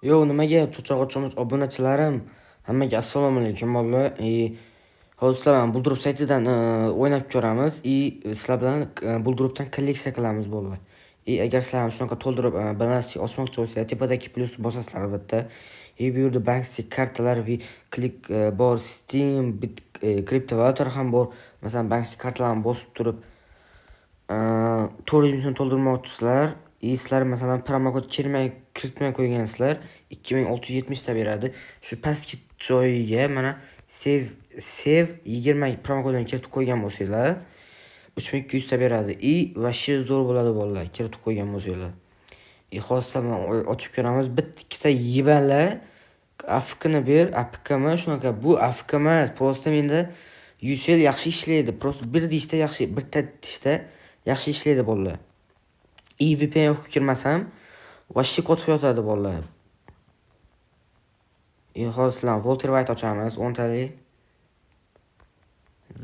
Yo, nimaga cho'chqa-cho'mich obunachilarim, hammaga assalomu alaykum bolalar. Hozir sizlar bilan Buldurup saytidan o'ynab ko'ramiz. Sizlar bilan Buldurupdan kolleksiya qilamiz bolalar. Agar sizlar ham shunaqa to'ldirib balansni ochmoqchi bo'lsangiz, tepadagi plyusni bosasizlar albatta. Bu yerda Banksy kartalar va klik bor, Steam, kriptovalyutalar ham bor. Masalan, Banksy kartalarni bosib turib 400 ming to'ldirmoqchisizlar. Sizlar masalan promokod kiritmay qo'ygansizlar, 2670 ta beradi. Shu pastki joyiga mana save 20 promokodini kiritib qo'ygan bo'lsanglar, 3200 ta beradi. Vashshi zo'r bo'ladi bolalar, kiritib qo'ygan bo'lsanglar. Hozir ochib ko'ramiz. Bitta ikkita yibalar AFKni ber, APKmi shunaqa. Bu AFK emas, prosta menda Ucell yaxshi ishlaydi. Prosta bir dishda yaxshi, bitta dishda yaxshi ishlaydi bolalar. VPN yo'q kirmasam, vashshi qotib yotadi bolalar. Hozir sizlar Walter White ochamiz, 10 talik.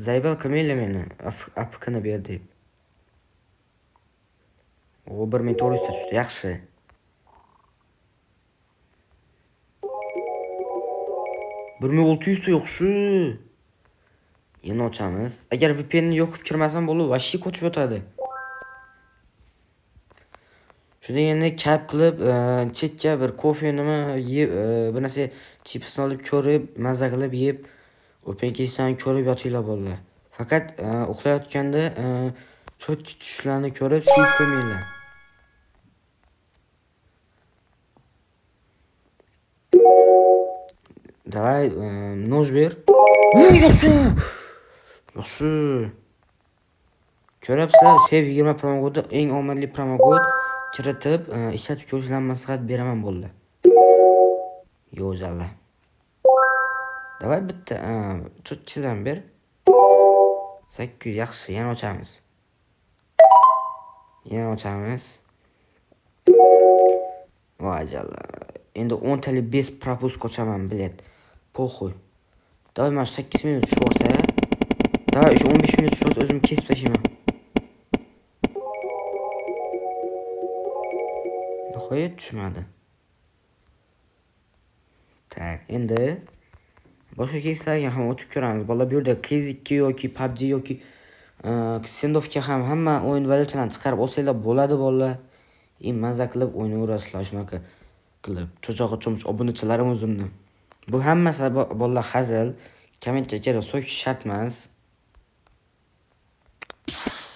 Zaybal qilmaylar meni, APKni ber deb. O 1400 ta tushdi, yaxshi. Bir 1600 ta yo'q shu. Yana ochamiz. Agar VPNni yo'qib kirmasam bo'lib, vashshi qotib yotadi. Shunda endi kap qilib, chetga bir kofe nima yeb, bir narsa chipsni olib ko'rib, mazza qilib yeb, o'penkesdan ko'rib yotinglar bolalar. Faqat uxlayotganda cho'tki tushlarni ko'rib, siyib qo'ymanglar. Давай, noj ber. Yaxshi. Yaxshi. Ko'rabsizlar, Save 20 promokodi eng omadli promokod. Kiritib, ishlatib ko'rishlarni maslahat beraman bolalar. Yo'jalla. Davay bitta cho'tchidan ber. 800 yaxshi, yana ochamiz. Yana ochamiz. Voy jalla. Endi 10 talik best propusk ochaman, bilet. Poxuy. Davay mana 8 minut tushib olsa, davay 15 minut tushib olsa o'zim kesib tashlayman. Nihoyat tushmadi. Tak, endi boshqa keyslarga ham o'tib ko'ramiz. Bolalar bu yerda Ks2 yoki PUBG yoki Sendofga ham hamma o'yin valyutalarni chiqarib olsanglar bo'ladi bolalar. Mazza qilib o'ynayverasizlar shunaqa qilib. Cho'chqa-cho'mich obunachilarim o'zimni. Bu hammasi bolalar hazil. Kommentga kelib so'kish shart emas.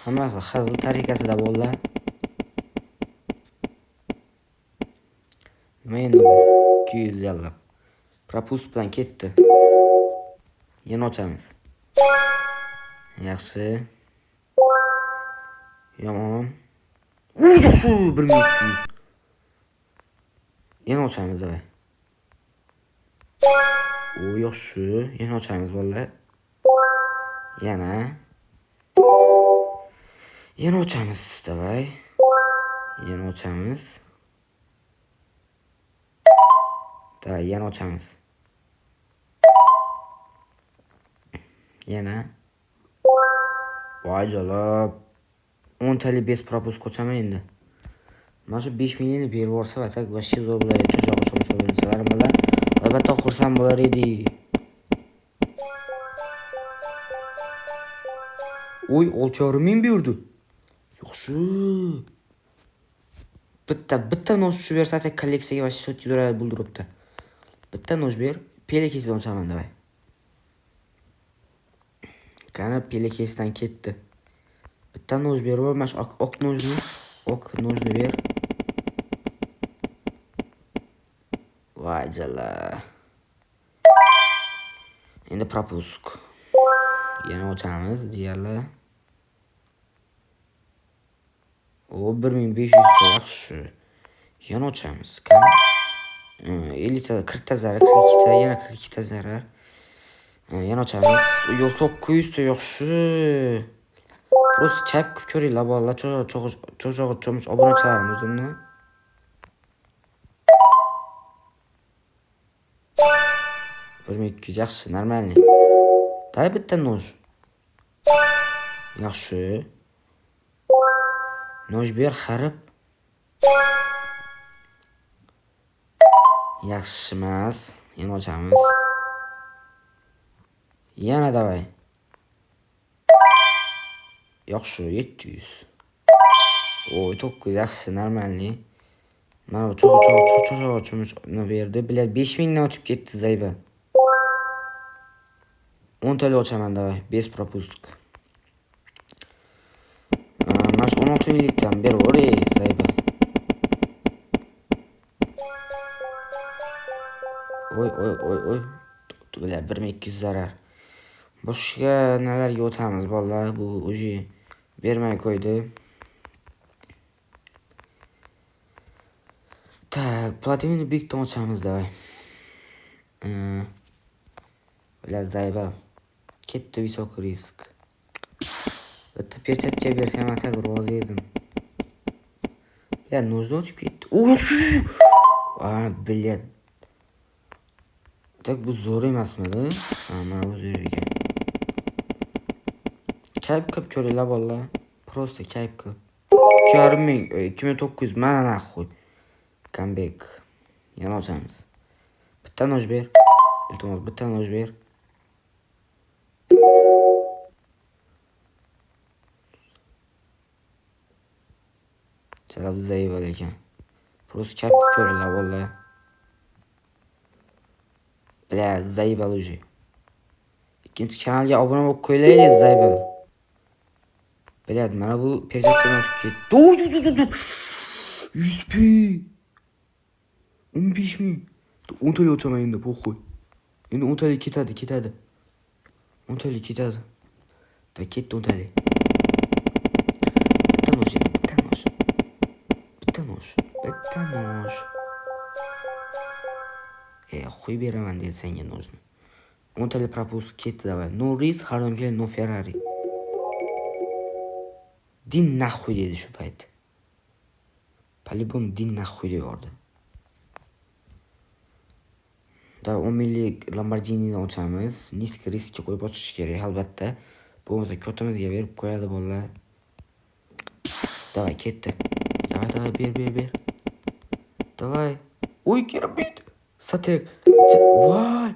Hammasi hazil tariqasida bolalar. Nima endi bu? 200 yallab. Propus bilan ketdi. Yana ochamiz. Yaxshi. Yomon. Yaxshi, 1200. Yana ochamiz davay. Yaxshi, yana ochamiz bolalar. Yana ochamiz davay. Yana ochamiz. Davay, yana ochamiz. Yana. Voy jalab. 10 talik best propusk ochaman endi. Mana shu 5 millionni berib yuborsa, atak vashshi zo'r bo'ladi. Cho'chqa-cho'mich o'yinchilarim bilan albatta xursand bo'lar edi. Oy, 6,5 ming berdi. Yaxshi. Bitta noj tushib bersa, atak kolleksiyaga vashshi shot yuradi Buldurupda. Bitta noj ber, pelekesidan ochaman davay. Qani pelekesidan ketdi. Bitta noj berib, mana shu ok nojni ber. Voy jalla. Endi propusk. Yana ochamiz, jigarlar. 1500 ta yaxshi. Yana ochamiz. 50 ta 40 ta zarar, 42 ta, yana 42 ta zarar. Yana ochamiz. Yo'q, 900 ta yaxshi. Prosta chap qilib ko'ringlar bolalar, cho'chqa-cho'mich obunachilarim o'zimni. Yaxshi, normalniy. Day bitta noj. Yaxshi. Noj ber, xarib. Yaxshi emas. Yana ochamiz. Yana davay. Yo'q shu 700. Oy 900 yaxshi normalniy. Mana bu cho'q berdi. Bilet 5000 dan o'tib ketdi Zayba. 10 tali ochaman davay. Без пропуск. Mana shu 16 minglikdan berib Zayba. Oy. Bilet 1200 zarar. Boshqa nelarga o'tamiz bolalar? Bu uji bermay qo'ydi. Так, platinum big ochamiz davay. Bilet Zayba. Ketdi высокий risk. Bitta perchatga bersam atak rozi edim. Ya нужно o'tib ketdi. Bilet. Tak bu zo'r emasmidi? Mana bu zo'r ekan. Kayf qilib ko'ringlar bolalar. Просто kayf qilib. 2900 mana naxuy. Comeback. Yana ochamiz. Bitta noj ber. Iltimos bitta noj ber. Chalab Zayba ekan. Просто kayf qilib ko'ringlar bolalar. Bля, Zayba uji. İkinci kanalga obuna bo'lib qo'ylaysiz Zayba. Biladi, mana bu perchatdan o'tib ketdi. 100 p. 15 ming. 10 tali o'taman endi, po'xo'y. Endi 10 tali ketadi. 10 tali ketadi. Da ketdi 10 tali. Bitta noj. Qo'y beraman dedi senga nojni. 10 tali propusк ketdi davay. No risk, har doim no Ferrari. Din naxuy dedi shu payt. По-любому din naxuy deyordi. Da 10 minglik Lamborghini'ni ochamiz. Niski riskga qo'yib ochish kerak albatta. Bo'lmasa ko'tamizga berib qo'yadi bolalar. Davay ketdi. Davay ber. Davay. Oy keramit. Satir. Voy.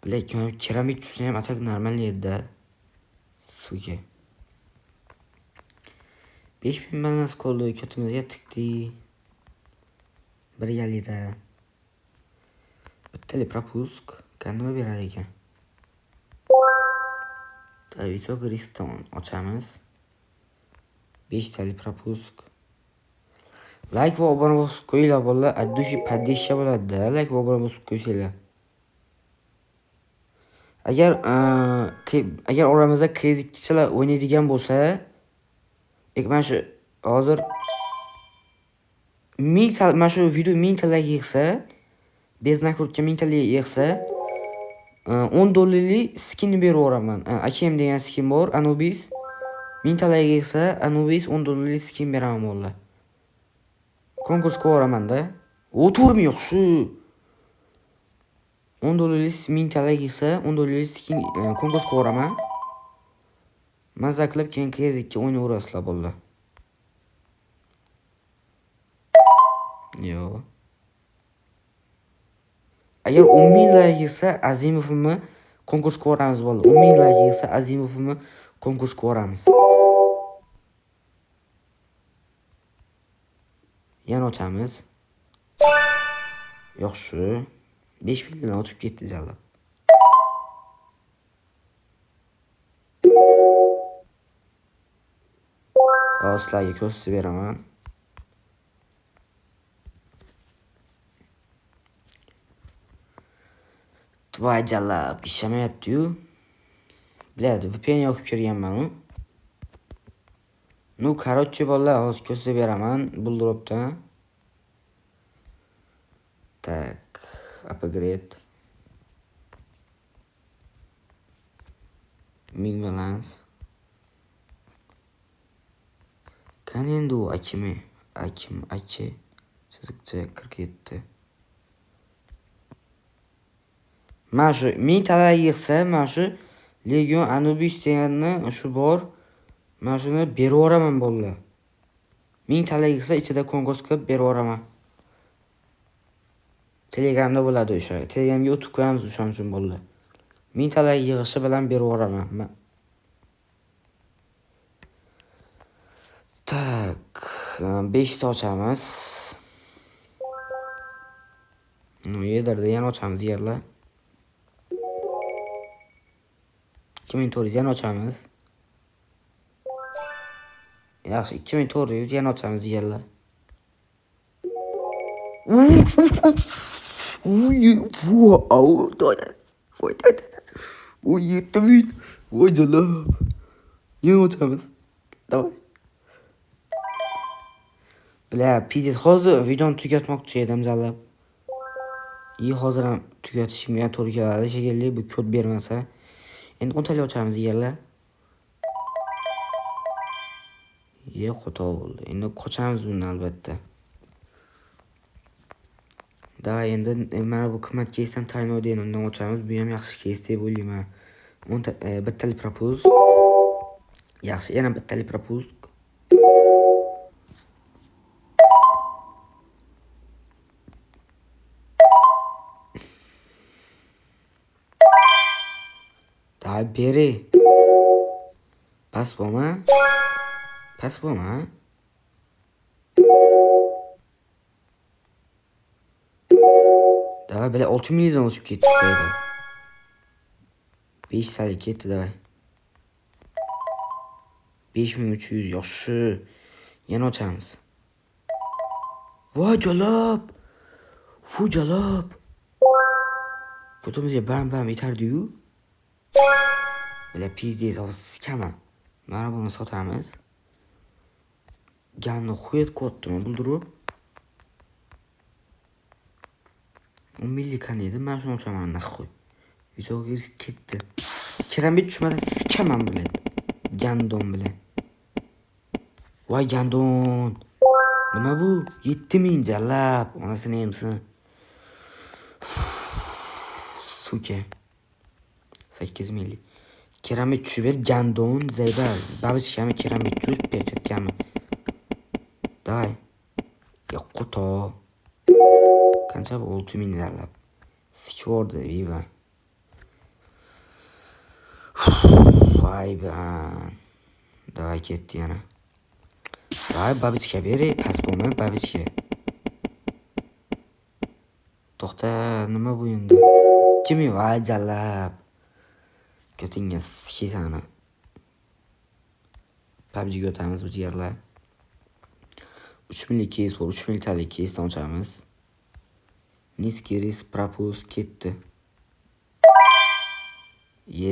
Bilek keramit tushsa ham atak normal edi. Suga. 5000 balans qoldi. Ko'tamizga tikdi. Bir galida. Bittali пропуск. Qanday berar ekan? Высокий riskdan ochamiz. 5 tali пропуск. Like va obuna bosib qo'yinglar bolalar. Addushi поддержка bo'ladi-da. Like va obuna bosib qo'ysanglar. Agar oramizda kreditchilar o'ynaydigan bo'lsa, mana shu hozir 1000 tal, mana shu video 1000 talarga yig'sa, bez nakrutka 1000 talarga yig'sa, $10 skin beraveraman. Akem degan skin bor, Anubis. 1000 talarga yig'sa, Anubis $10 skin beraman bolalar. Konkursga boraman-da. O'turmi yo'q shu. $10 1000 talarga yig'sa, $10 skin konkursga boraman. Mazza qilib keyin kreditga o'ynayverasizlar bolalar. Yo'q. Agar 10 ming like yig'sa, Azimovni konkursga boramiz bolalar. 10 ming like yig'sa, Azimovni konkursga boramiz. Yana ochamiz. Yo'q shu. 5000 dan o'tib ketdi jalab. Sizlarga ko'rsatib beraman. Voy jalab, ishlamayapti-yu. Biladi, VPN yoqib kirganman u. Ну, короче, bolalar, hozir ko'rsatib beraman Bulldropdan. Так, upgrade. Ming balans. Qani endi u Akim Achi chiziqcha 47. Mana shu 1000 talar yig'sa, mana shu Legion Anubis deganni shu bor. Mana shuni beraveraman bolalar. 1000 talar yig'sa ichida konkurs qilib beraveraman. Telegramda bo'ladi o'sha. Telegramga o'tib qo'yamiz o'shaning uchun bo'ldi. Mingtalar yig'ishi bilan beraveraman. Tak, 5 ta ochamiz. No, yedirdi, yana ochamiz yerlar. 2400 yana ochamiz. Yaxshi, 2400 yana ochamiz yerlar. Voy, 7000. Voy jalab. Yana ochamiz. Davay. Bля, pizdet, hozir videoni tugatmoqchi edim jalab. Hozir ham tugatishimga to'g'ri keladi shekilli, bu kod bermasa. Endi 10 tali ochamiz yerlar. Xudo bo'ldi. Endi qochamiz bundan albatta. Davay, endi mana bu qimmat keysdan tayinlo degandan ochamiz. Bu ham yaxshi keys deb o'ylayman. Bittali propuz. Yaxshi, yana bittali propuz. Davay, beri. Pas bo'lma. Davay, bela 6000 dan o'tib ketdi. 5 tali ketdi, davay. 5300 yaxshi. Yana ochamiz. Voy jalab. Fu jalab. Fotomizga bam yetardi-yu. Bela pizdet, skama. Mana buni sotamiz. Ganni xuyet qo'yibdimi bildirib. 10 milli qaniydi? Men shuni ochaman naxoy. Videoga ketdi. Kerambit tushmasa sikaman bilan. Gandon bilan. Voy gandon. Nima bu? 7000 jalab. Onasini yemsin. Suka. 8 milli. Keramit tushib ber, gandon, zaybal. Babichkami keramit tush, perchatkami. Davay. Qo'to. Qancha bu? 6000 jalab. Sikvordi viva. Vay be. Davay, ketdi yana. Vay, babichka beri, pas bo'lmay babichka. To'xta, nima bu endi? Kimi vay jalab. Ko'tingga sikisani. PUBG'ga o'tamiz bu yerlar. 3000 keys bor, 3000 talik keysdan ochamiz. Niski risk propuz ketdi.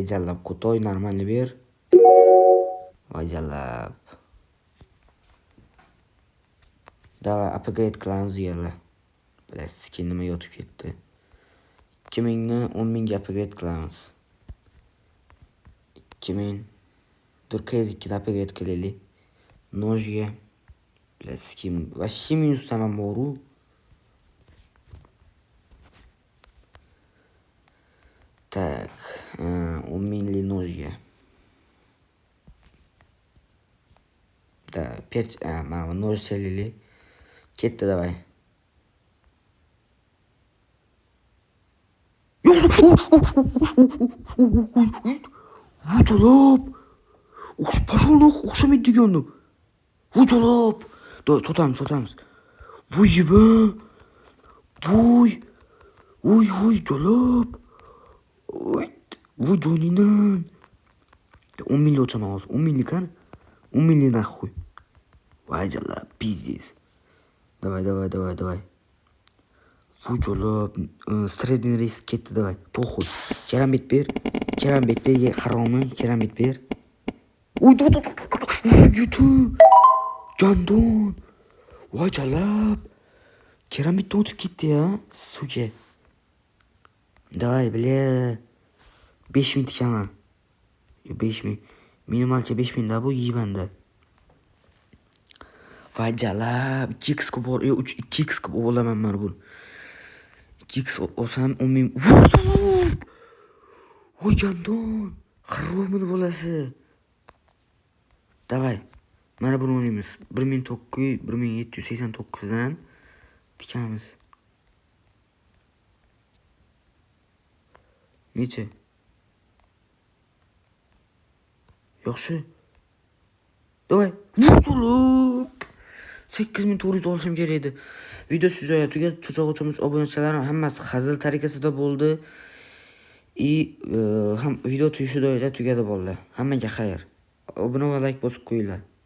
Jalab, qo'toy normalni ber. Voy jalab. Davay, upgrade qilamiz yerlar. Bilasizki nima yotib ketdi. 2000 ni 10000 ga upgrade qilamiz. 2000. Dur, KZ2 da upgrade qilaylik. Nojga. Bilasizki, вообще minus tamam boru. Так, 10.000 nojga. Da, mana noj selili. Ketdi, davay. Vujalab. Pashol o'xshamaydi degandim. Vujalab. Sotamiz. Voy jiba. Voy jalab. Voy joninan. 10 milli o'chaman hozir. 10 milli kan? 10 milli naxoy. Voy jalab, pizdes. Давай. Voy jalab, средний риск ketdi, давай. Похуй. Kerambit ber, haromi, kerambit ber. Voy, yutu. Gandon. Voy jalab. Kerambitdan o'tib ketdi ya, suka. Давай, bля. 5000 tikaman. 5000. Minimalcha 5000 da bu yibanda. Voy jalab, 2x bor, 2x olaman mana bu. 2x olsam 10.000. Voy gandon. Xarobini bo'lasi. Davay. Mana buni o'ynaymiz. 1789 dan tikamiz. Necha? Yaxshi. Davay. Vursulub. 8900 olishim kerak edi. Video shu joyga tugadi. Cho'chaq obunachilarim hammasi hazil tariqasida bo'ldi. Ham video shu joyda tugadi bo'ldi. Hammaga xayr. Obuna va like bosib qo'yinglar.